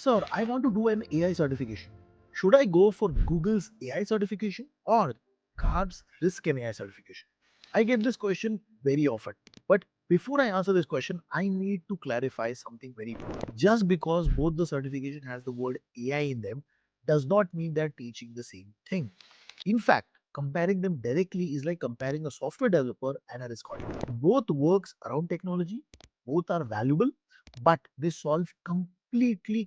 Sir, I want to do an AI certification. Should I go for Google's AI certification or GARP's Risk and AI certification? I get this question very often. But before I answer this question, I need to clarify something very important. Just because both the certification has the word AI in them does not mean they're teaching the same thing. In fact, comparing them directly is like comparing a software developer and a risk auditor. Both works around technology, both are valuable, but they solve completely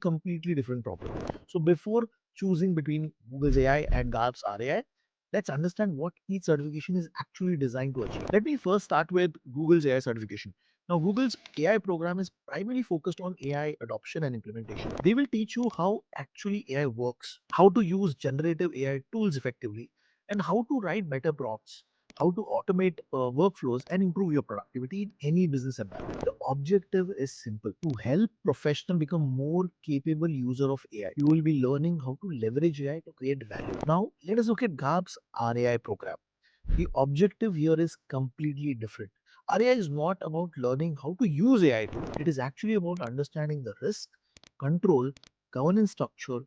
different problems. So before choosing between Google's AI and GARP's RAI, let's understand what each certification is actually designed to achieve. Let me first start with Google's AI certification. Now, Google's AI program is primarily focused on AI adoption and implementation. They will teach you how actually AI works, how to use generative AI tools effectively, and how to write better prompts, how to automate workflows and improve your productivity in any business environment. The objective is simple: to help professionals become more capable user of AI. You will be learning how to leverage AI to create value. Now, let us look at GARP's RAI program. The objective here is completely different. RAI is not about learning how to use AI tool. It is actually about understanding the risk, control, governance structure,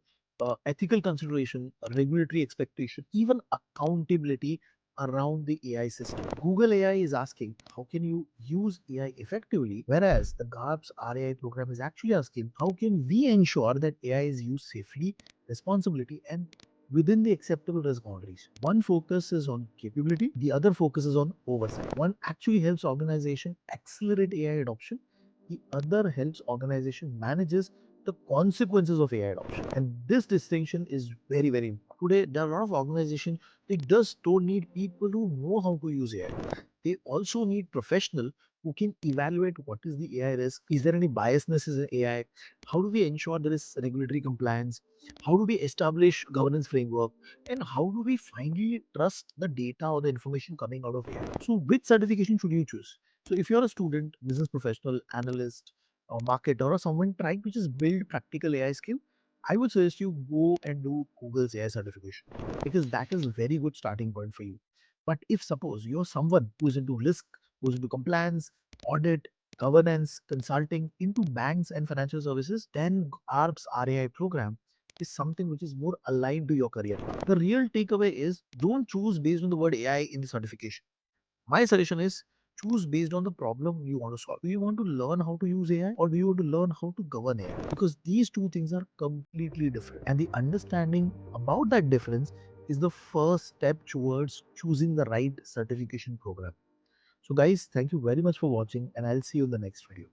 ethical consideration, regulatory expectation, even accountability around the AI system. Google AI is asking how can you use AI effectively, whereas the GARP's RAI program is actually asking how can we ensure that AI is used safely, responsibility, and within the acceptable risk boundaries. One focuses on capability, the other focuses on oversight. One actually helps organization accelerate AI adoption, the other helps organization manages the consequences of AI adoption. And this distinction is very important. Today, there are a lot of organizations, they just don't need people who know how to use AI. They also need professional who can evaluate what is the AI risk, is there any biasness in AI, how do we ensure there is regulatory compliance, how do we establish governance framework, and how do we finally trust the data or the information coming out of AI. So which certification should you choose? So if you're a student, business professional, analyst, or marketer, or someone trying to just build practical AI skill, I would suggest you go and do Google's AI certification because that is a very good starting point for you. But if suppose you're someone who's into risk, who's into compliance, audit, governance, consulting, into banks and financial services, then ARP's RAI program is something which is more aligned to your career path. The real takeaway is don't choose based on the word AI in the certification. My suggestion is choose based on the problem you want to solve. Do you want to learn how to use AI or do you want to learn how to govern AI? Because these two things are completely different. And the understanding about that difference is the first step towards choosing the right certification program. So guys, thank you very much for watching and I'll see you in the next video.